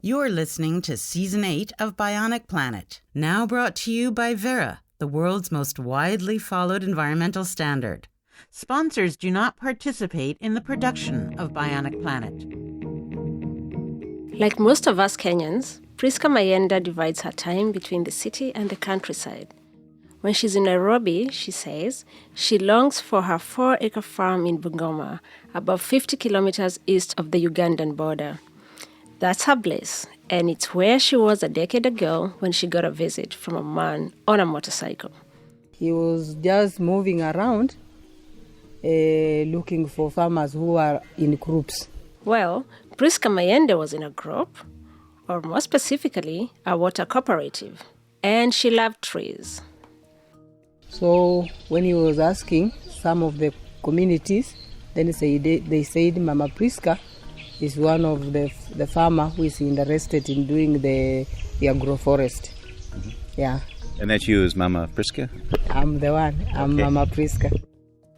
You're listening to Season 8 of Bionic Planet, now brought to you by Vera, the world's most widely followed environmental standard. Sponsors do not participate in the production of Bionic Planet. Like most of us Kenyans, Priska Mayenda divides her time between the city and the countryside. When she's in Nairobi, she says, she longs for her 4-acre farm in Bungoma, about 50 kilometers east of the Ugandan border. That's her bliss, and it's where she was a decade ago when she got a visit from a man on a motorcycle. He was just moving around, looking for farmers who are in groups. Well, Priska Mayende was in a group, or more specifically, a water cooperative, and she loved trees. So when he was asking some of the communities, then they said Mama Priska is one of the farmer who is interested in doing the agroforest. Mm-hmm. Yeah. And that's you as Mama Priska? I'm the one. I'm okay. Mama Priska.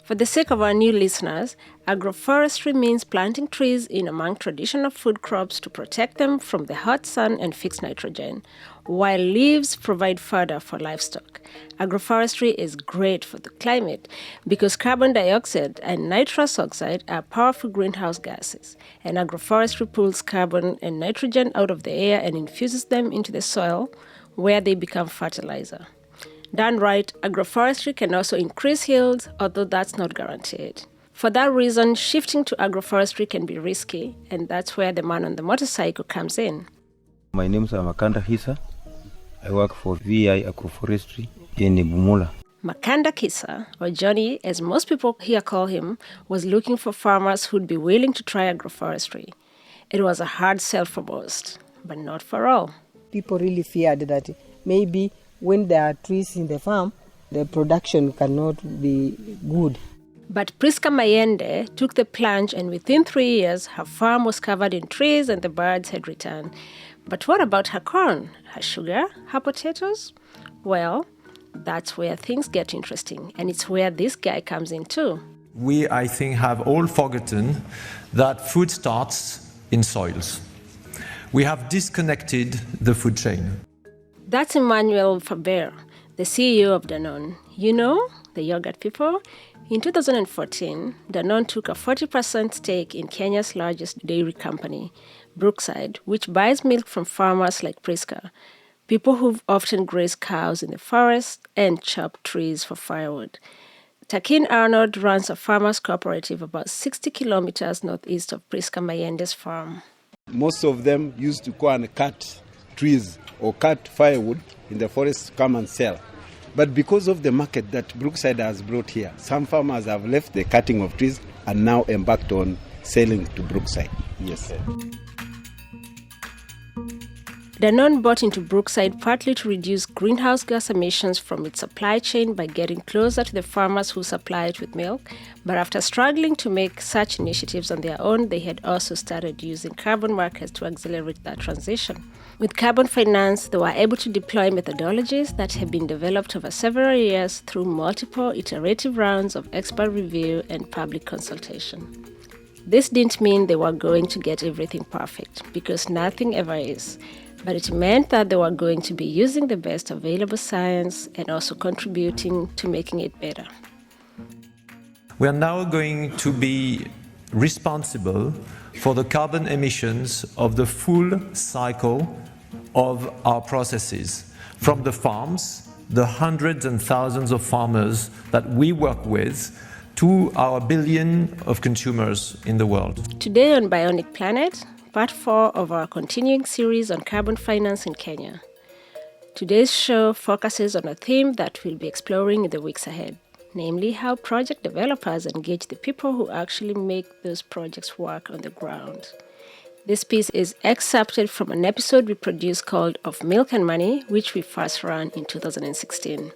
For the sake of our new listeners, agroforestry means planting trees in among traditional food crops to protect them from the hot sun and fix nitrogen, while leaves provide fodder for livestock. Agroforestry is great for the climate because carbon dioxide and nitrous oxide are powerful greenhouse gases, and agroforestry pulls carbon and nitrogen out of the air and infuses them into the soil, where they become fertilizer. Done right, agroforestry can also increase yields, although that's not guaranteed. For that reason, shifting to agroforestry can be risky, and that's where the man on the motorcycle comes in. My name is Makanda Hisa. I work for VI Agroforestry in Bumula. Makanda Kisa, or Johnny, as most people here call him, was looking for farmers who'd be willing to try agroforestry. It was a hard sell for most, but not for all. People really feared that maybe when there are trees in the farm, the production cannot be good. But Priska Mayende took the plunge, and within 3 years, her farm was covered in trees and the birds had returned. But what about her corn, her sugar, her potatoes? Well, that's where things get interesting, and it's where this guy comes in too. We, I think, have all forgotten that food starts in soils. We have disconnected the food chain. That's Emmanuel Faber, the CEO of Danone. You know, the yogurt people? In 2014, Danone took a 40% stake in Kenya's largest dairy company, Brookside, which buys milk from farmers like Priska, people who've often grazed cows in the forest and chopped trees for firewood. Takin Arnold runs a farmers cooperative about 60 kilometers northeast of Priska Mayende's farm. Most of them used to go and cut trees or cut firewood in the forest to come and sell. But because of the market that Brookside has brought here, some farmers have left the cutting of trees and now embarked on selling to Brookside. Yes. Danone bought into Brookside partly to reduce greenhouse gas emissions from its supply chain by getting closer to the farmers who supply it with milk. But after struggling to make such initiatives on their own, they had also started using carbon markets to accelerate that transition. With carbon finance, they were able to deploy methodologies that have been developed over several years through multiple iterative rounds of expert review and public consultation. This didn't mean they were going to get everything perfect, because nothing ever is. But it meant that they were going to be using the best available science and also contributing to making it better. We are now going to be responsible for the carbon emissions of the full cycle of our processes, from the farms, the hundreds and thousands of farmers that we work with, to our billion of consumers in the world. Today on Bionic Planet, part 4 of our continuing series on carbon finance in Kenya. Today's show focuses on a theme that we'll be exploring in the weeks ahead, namely how project developers engage the people who actually make those projects work on the ground. This piece is excerpted from an episode we produced called Of Milk and Money, which we first ran in 2016.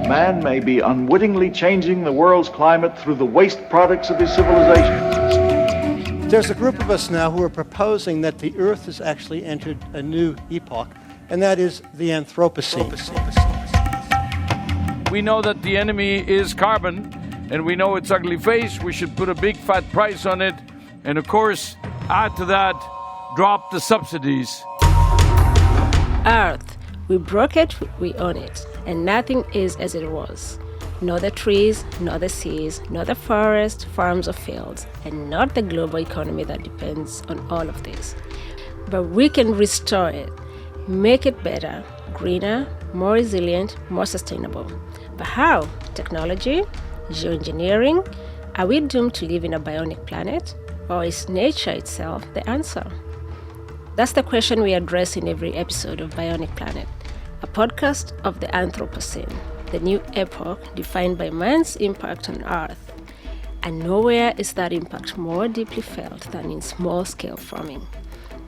Man may be unwittingly changing the world's climate through the waste products of his civilization. There's a group of us now who are proposing that the Earth has actually entered a new epoch, and that is the Anthropocene. We know that the enemy is carbon, and we know it's ugly face, we should put a big fat price on it. And of course, add to that, drop the subsidies. Earth, we broke it, we own it, and nothing is as it was. Not the trees, not the seas, not the forests, farms or fields, and not the global economy that depends on all of this. But we can restore it, make it better, greener, more resilient, more sustainable. But how? Technology? Geoengineering? Are we doomed to live in a bionic planet? Or is nature itself the answer? That's the question we address in every episode of Bionic Planet, a podcast of the Anthropocene, the new epoch defined by man's impact on Earth. And nowhere is that impact more deeply felt than in small-scale farming.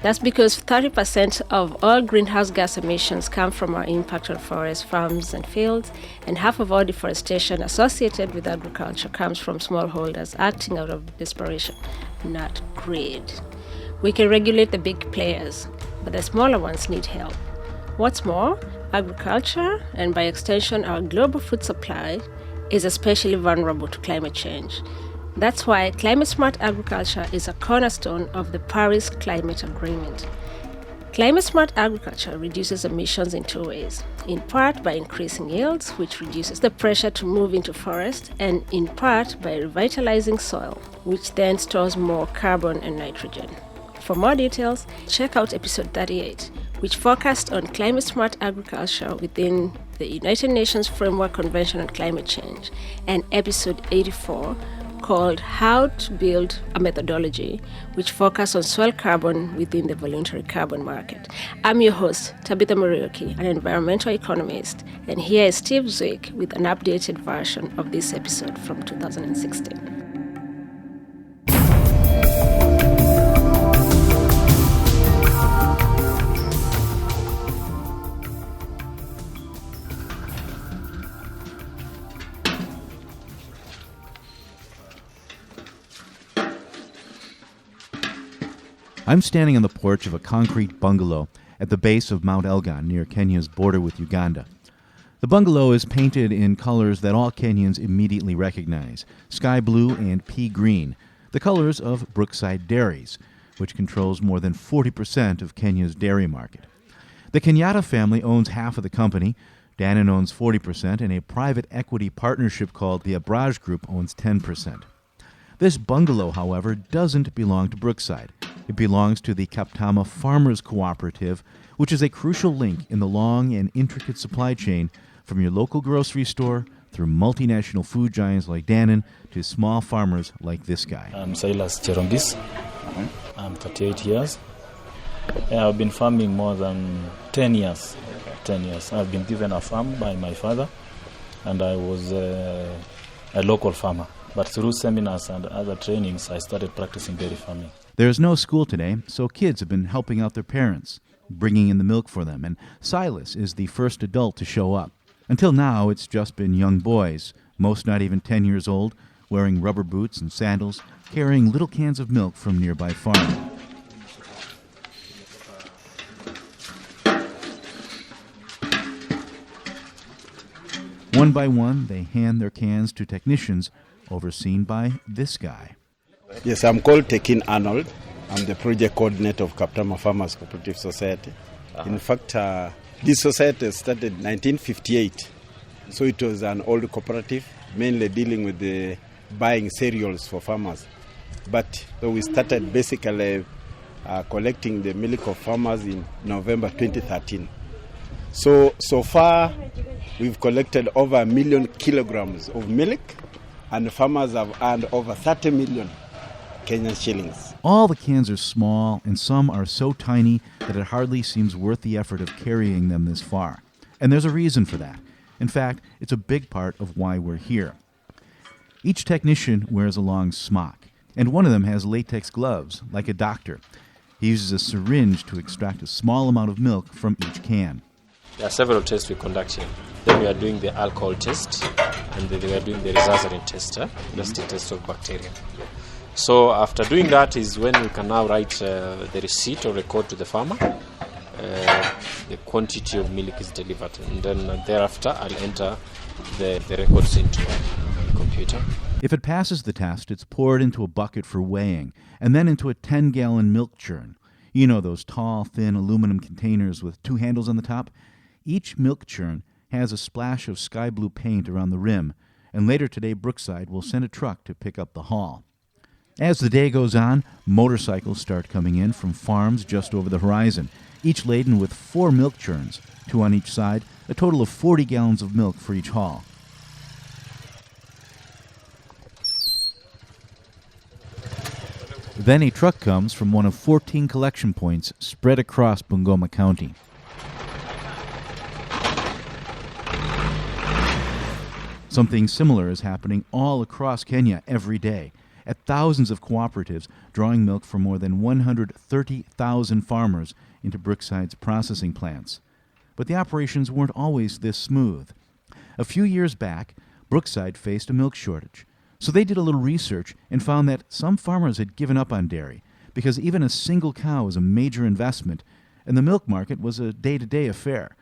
That's because 30% of all greenhouse gas emissions come from our impact on forests, farms, and fields, and half of all deforestation associated with agriculture comes from smallholders acting out of desperation, not greed. We can regulate the big players, but the smaller ones need help. What's more, agriculture, and by extension our global food supply, is especially vulnerable to climate change. That's why climate-smart agriculture is a cornerstone of the Paris Climate Agreement. Climate-smart agriculture reduces emissions in two ways, in part by increasing yields, which reduces the pressure to move into forest, and in part by revitalizing soil, which then stores more carbon and nitrogen. For more details, check out episode 38, which focused on climate-smart agriculture within the United Nations Framework Convention on Climate Change, and episode 84, called How to Build a Methodology, which focused on soil carbon within the voluntary carbon market. I'm your host, Tabitha Muriuki, an environmental economist, and here is Steve Zwick with an updated version of this episode from 2016. I'm standing on the porch of a concrete bungalow at the base of Mount Elgon near Kenya's border with Uganda. The bungalow is painted in colors that all Kenyans immediately recognize, sky blue and pea green, the colors of Brookside Dairies, which controls more than 40% of Kenya's dairy market. The Kenyatta family owns half of the company, Dannon owns 40%, and a private equity partnership called the Abraj Group owns 10%. This bungalow, however, doesn't belong to Brookside. It belongs to the Kaptama Farmers Cooperative, which is a crucial link in the long and intricate supply chain from your local grocery store through multinational food giants like Dannon to small farmers like this guy. I'm Silas Cherongis. I'm 38 years. I've been farming more than 10 years. 10 years. I've been given a farm by my father, and I was a local farmer. But through seminars and other trainings, I started practicing dairy farming. There's no school today, so kids have been helping out their parents, bringing in the milk for them, and Silas is the first adult to show up. Until now, it's just been young boys, most not even 10 years old, wearing rubber boots and sandals, carrying little cans of milk from nearby farms. One by one, they hand their cans to technicians overseen by this guy. Yes, I'm called Tekin Arnold. I'm the project coordinator of Kaptama Farmers Cooperative Society. In fact, this society started in 1958. So it was an old cooperative, mainly dealing with the buying cereals for farmers. But so we started basically collecting the milk of farmers in November 2013. So far, we've collected over 1 million kilograms of milk, and farmers have earned over 30 million Kenyan shillings. All the cans are small, and some are so tiny that it hardly seems worth the effort of carrying them this far. And there's a reason for that. In fact, it's a big part of why we're here. Each technician wears a long smock, and one of them has latex gloves, like a doctor. He uses a syringe to extract a small amount of milk from each can. There are several tests we conduct here. Then we are doing the alcohol test, and then we are doing the Resazarin test, that's the test of bacteria. So after doing that is when we can now write the receipt or record to the farmer. The quantity of milk is delivered, and then thereafter I'll enter the records into a computer. If it passes the test, it's poured into a bucket for weighing, and then into a 10-gallon milk churn. You know, those tall, thin aluminum containers with 2 handles on the top? Each milk churn has a splash of sky blue paint around the rim, and later today Brookside will send a truck to pick up the haul. As the day goes on, motorcycles start coming in from farms just over the horizon, each laden with 4 milk churns, 2 on each side, a total of 40 gallons of milk for each haul. Then a truck comes from one of 14 collection points spread across Bungoma County. Something similar is happening all across Kenya every day, at thousands of cooperatives drawing milk from more than 130,000 farmers into Brookside's processing plants. But the operations weren't always this smooth. A few years back, Brookside faced a milk shortage. So they did a little research and found that some farmers had given up on dairy because even a single cow is a major investment, and the milk market was a day-to-day affair.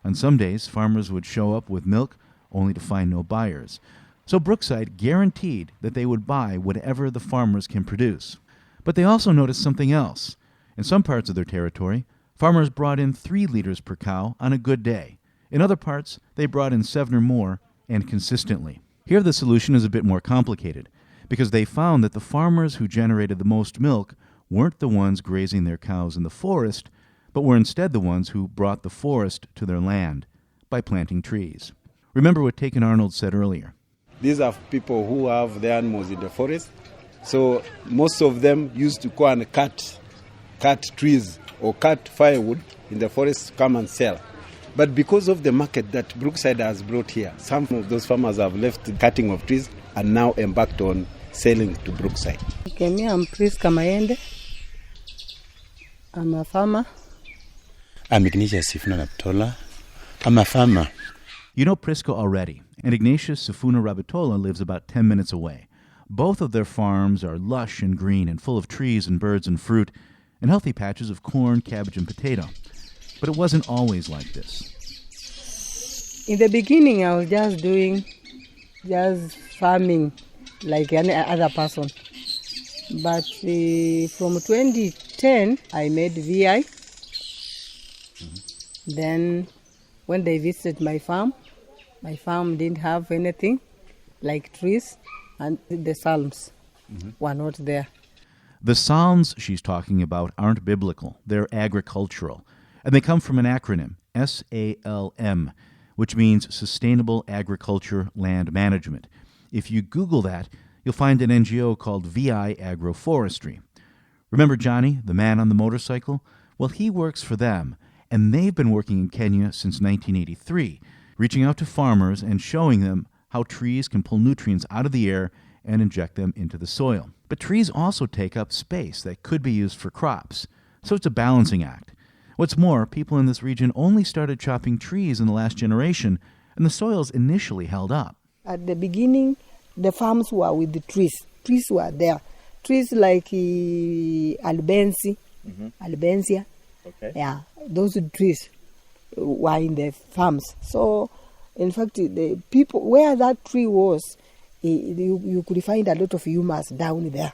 On some days, farmers would show up with milk only to find no buyers. So Brookside guaranteed that they would buy whatever the farmers can produce. But they also noticed something else. In some parts of their territory, farmers brought in 3 liters per cow on a good day. In other parts, they brought in 7 or more, and consistently. Here the solution is a bit more complicated, because they found that the farmers who generated the most milk weren't the ones grazing their cows in the forest, but were instead the ones who brought the forest to their land by planting trees. Remember what Taken Arnold said earlier. These are people who have their animals in the forest, so most of them used to go and cut trees or cut firewood in the forest to come and sell. But because of the market that Brookside has brought here, some of those farmers have left the cutting of trees and now embarked on selling to Brookside. Okay, I'm Priska Mayende. I'm a farmer. I'm Ignatius Sifuna Rabitola. I'm a farmer. You know Priska already, and Ignatius Sifuna Rabitola lives about 10 minutes away. Both of their farms are lush and green and full of trees and birds and fruit, and healthy patches of corn, cabbage, and potato. But it wasn't always like this. In the beginning, I was just farming like any other person. But from 2010, I made VI. Then when they visited my farm didn't have anything like trees, and the SALMs were not there. The SALMs she's talking about aren't biblical. They're agricultural. And they come from an acronym, SALM, which means Sustainable Agriculture Land Management. If you Google that, you'll find an NGO called VI Agroforestry. Remember Johnny, the man on the motorcycle? Well, he works for them, and they've been working in Kenya since 1983, reaching out to farmers and showing them how trees can pull nutrients out of the air and inject them into the soil. But trees also take up space that could be used for crops, so it's a balancing act. What's more, people in this region only started chopping trees in the last generation, and the soils initially held up. At the beginning, the farms were with the trees. Trees were there. Trees like albensia. Okay. Yeah, those trees were in the farms. So, in fact, the people where that tree was, you could find a lot of humus down there.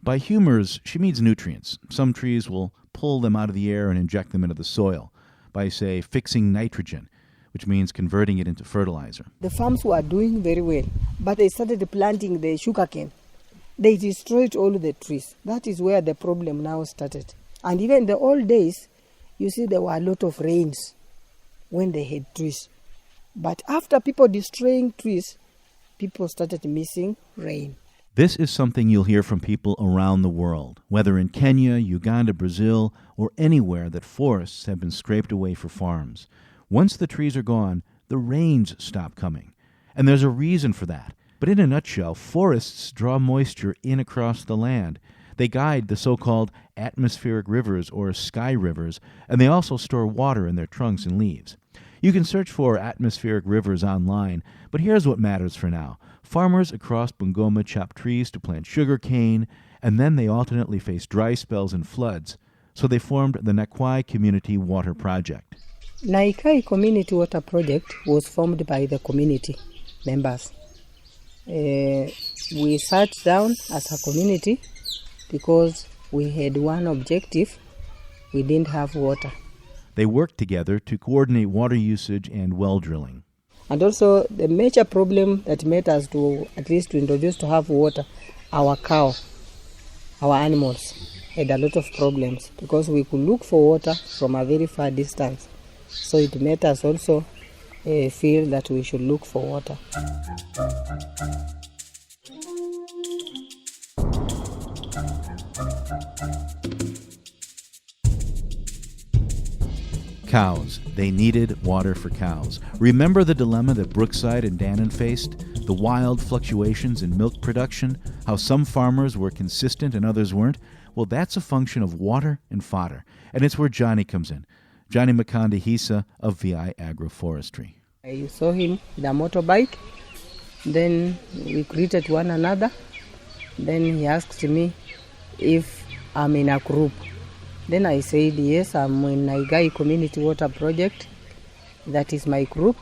By humors, she means nutrients. Some trees will pull them out of the air and inject them into the soil by, say, fixing nitrogen, which means converting it into fertilizer. The farms were doing very well, but they started planting the sugarcane. They destroyed all the trees. That is where the problem now started. And even in the old days, you see there were a lot of rains when they had trees. But after people destroying trees, people started missing rain. This is something you'll hear from people around the world, whether in Kenya, Uganda, Brazil, or anywhere that forests have been scraped away for farms. Once the trees are gone, the rains stop coming. And there's a reason for that. But in a nutshell, forests draw moisture in across the land. They guide the so-called atmospheric rivers or sky rivers, and they also store water in their trunks and leaves. You can search for atmospheric rivers online, but here's what matters for now. Farmers across Bungoma chop trees to plant sugar cane, and then they alternately face dry spells and floods, so they formed the Nakwai Community Water Project. Naikai Community Water Project was formed by the community members. we sat down as a community because we had one objective. We didn't have water. They worked together to coordinate water usage and well drilling. And also the major problem that made us to at least to introduce to have water, our cow, our animals had a lot of problems because we could look for water from a very far distance. So it made us also feel that we should look for water. Cows. They needed water for cows. Remember the dilemma that Brookside and Dannon faced? The wild fluctuations in milk production? How some farmers were consistent and others weren't? Well, that's a function of water and fodder. And it's where Johnny comes in. Johnny Makanda Hisa of VI Agroforestry. I saw him with a motorbike. Then we greeted one another. Then he asked me if I'm in a group. Then I said, yes, I'm in Naigai Community Water Project. That is my group.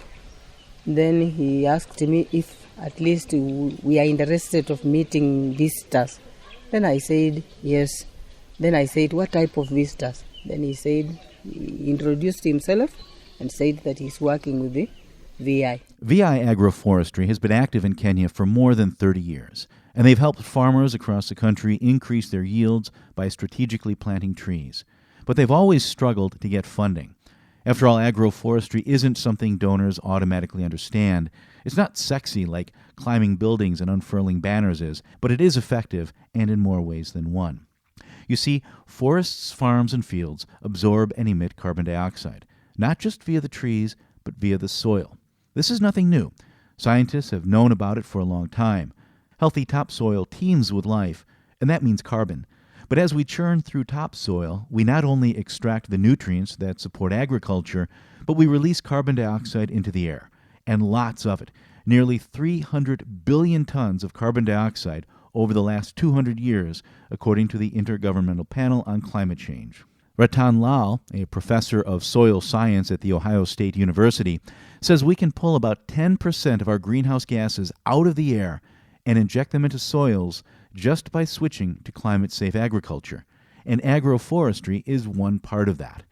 Then he asked me if at least we are interested of meeting visitors. Then I said, yes. Then I said, what type of visitors? Then he said, he introduced himself and said that he's working with the VI. VI Agroforestry has been active in Kenya for more than 30 years, and they've helped farmers across the country increase their yields by strategically planting trees. But they've always struggled to get funding. After all, agroforestry isn't something donors automatically understand. It's not sexy like climbing buildings and unfurling banners is, but it is effective and in more ways than one. You see, forests, farms, and fields absorb and emit carbon dioxide, not just via the trees, but via the soil. This is nothing new. Scientists have known about it for a long time. Healthy topsoil teems with life, and that means carbon. But as we churn through topsoil, we not only extract the nutrients that support agriculture, but we release carbon dioxide into the air, and lots of it. Nearly 300 billion tons of carbon dioxide over the last 200 years, according to the Intergovernmental Panel on Climate Change. Ratan Lal, a professor of soil science at The Ohio State University, says we can pull about 10% of our greenhouse gases out of the air and inject them into soils just by switching to climate-safe agriculture. And agroforestry is one part of that.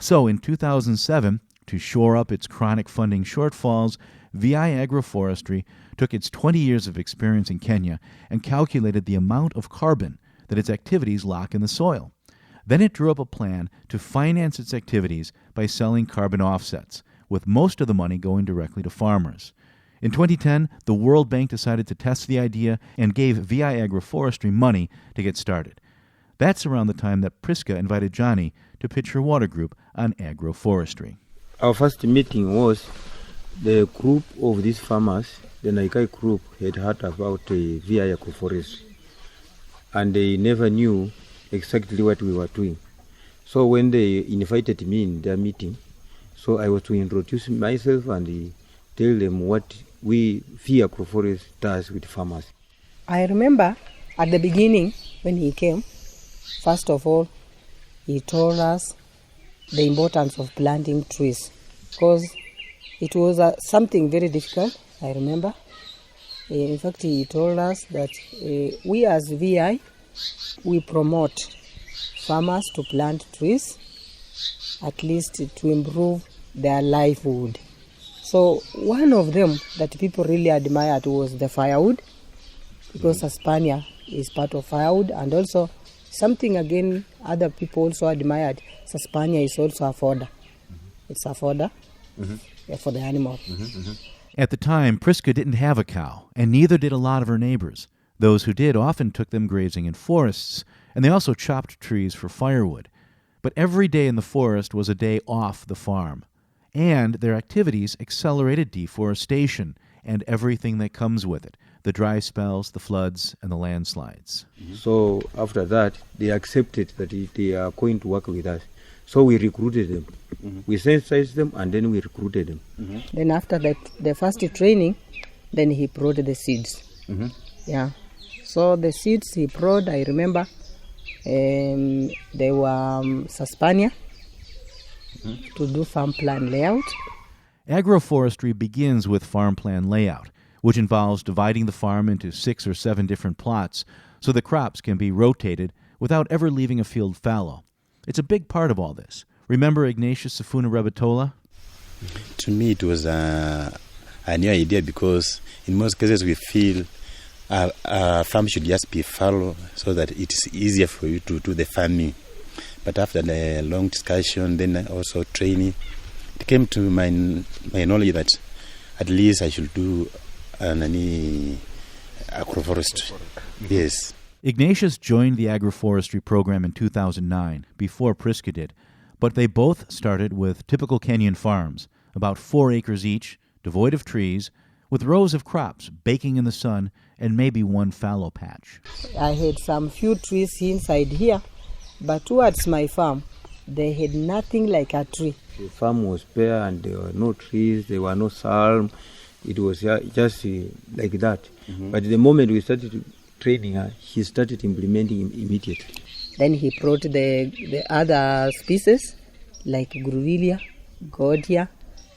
So in 2007, to shore up its chronic funding shortfalls, VI Agroforestry took its 20 years of experience in Kenya and calculated the amount of carbon that its activities lock in the soil. Then it drew up a plan to finance its activities by selling carbon offsets, with most of the money going directly to farmers. In 2010, the World Bank decided to test the idea and gave VI Agroforestry money to get started. That's around the time that Priska invited Johnny to pitch her water group on agroforestry. Our first meeting was the group of these farmers, the Naikai group, had heard about VI Agroforestry, and they never knew exactly what we were doing. So when they invited me in their meeting, so I was to introduce myself and tell them what VI Agroforestry does with farmers. I remember at the beginning when he came, first of all, he told us the importance of planting trees because it was something very difficult, I remember. In fact, he told us that we as VI, we promote farmers to plant trees, at least to improve their livelihood. So one of them that people really admired was the firewood, because Hispania is part of firewood, and also something again other people also admired, Hispania is also a fodder. It's a fodder for the animal. At the time, Priska didn't have a cow, and neither did a lot of her neighbors. Those who did often took them grazing in forests, and they also chopped trees for firewood. But every day in the forest was a day off the farm, and their activities accelerated deforestation and everything that comes with it, the dry spells, the floods, and the landslides. So after that, they accepted that they are going to work with us. So we recruited them. We sensitized them, and then we recruited them. Then after the first training, then he brought the seeds. Yeah. So the seeds he brought, I remember, they were Hispania to do farm plan layout. Agroforestry begins with farm plan layout, which involves dividing the farm into 6 or 7 different plots so the crops can be rotated without ever leaving a field fallow. It's a big part of all this. Remember Ignatius Sifuna Rebatola? To me, it was a new idea because in most cases we feel a farm should just be fallow so that it is easier for you to do the farming. But after the long discussion, then also training, it came to my knowledge that at least I should do agroforestry. Yes. Ignatius joined the agroforestry program in 2009, before Priska did, but they both started with typical Kenyan farms, about 4 acres each, devoid of trees, with rows of crops baking in the sun and maybe one fallow patch. I had some few trees inside here, but towards my farm, they had nothing like a tree. The farm was bare and there were no trees, there were no SALM. It was just like that. Mm-hmm. But the moment we started training her, she started implementing immediately. Then he brought the other species like Grevillea, Godia,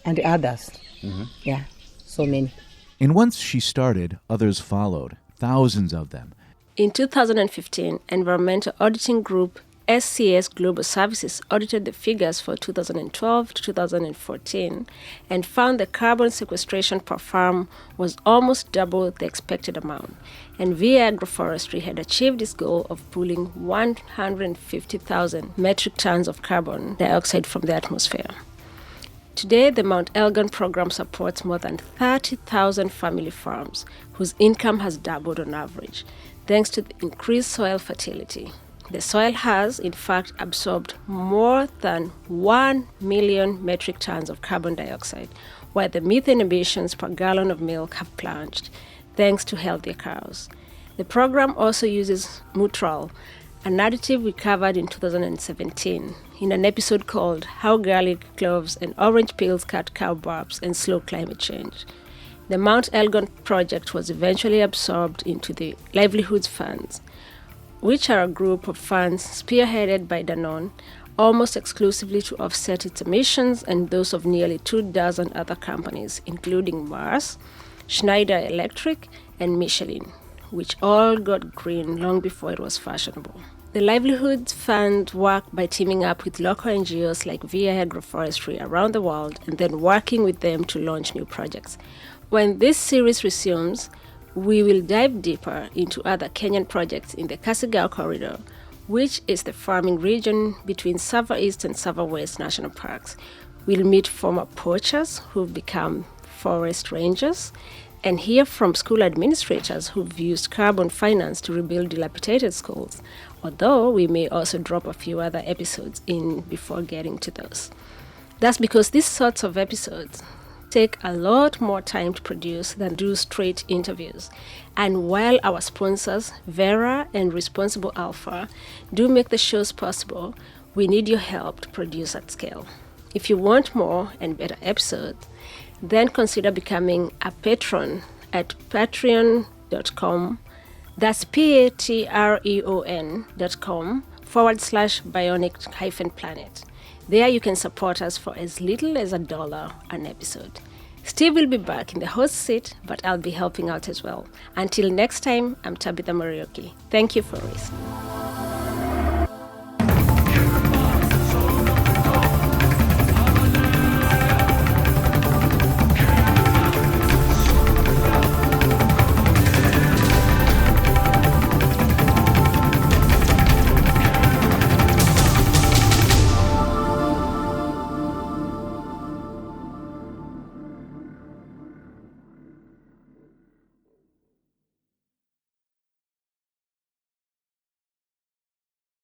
and others. Mm-hmm. Yeah, so many. And once she started, others followed, thousands of them. In 2015, Environmental Auditing Group SCS Global Services audited the figures for 2012 to 2014 and found the carbon sequestration per farm was almost double the expected amount. And via Agroforestry had achieved its goal of pulling 150,000 metric tons of carbon dioxide from the atmosphere. Today, the Mount Elgon program supports more than 30,000 family farms whose income has doubled on average, thanks to the increased soil fertility. The soil has, in fact, absorbed more than 1 million metric tons of carbon dioxide, while the methane emissions per gallon of milk have plunged, thanks to healthier cows. The program also uses Mutral, an additive we covered in 2017 in an episode called How Garlic, Cloves, and Orange Peels Cut Cow Barbs and Slow Climate Change. The Mount Elgon project was eventually absorbed into the Livelihoods Funds, which are a group of funds spearheaded by Danone, almost exclusively to offset its emissions and those of nearly 24 other companies, including Mars, Schneider Electric, and Michelin, which all got green long before it was fashionable. The Livelihoods Fund work by teaming up with local NGOs like VA Agroforestry around the world and then working with them to launch new projects. When this series resumes, we will dive deeper into other Kenyan projects in the Kasigao Corridor, which is the farming region between Sava East and Sava West National Parks. We'll meet former poachers who've become forest rangers and hear from school administrators who've used carbon finance to rebuild dilapidated schools, although we may also drop a few other episodes in before getting to those. That's because these sorts of episodes take a lot more time to produce than do straight interviews. And while our sponsors, Vera and Responsible Alpha, do make the shows possible, we need your help to produce at scale. If you want more and better episodes, then consider becoming a patron at patreon.com. That's patreon.com/bionic-planet. There you can support us for as little as $1 an episode. Steve will be back in the host seat, but I'll be helping out as well. Until next time, I'm Tabitha Morioki. Thank you for listening.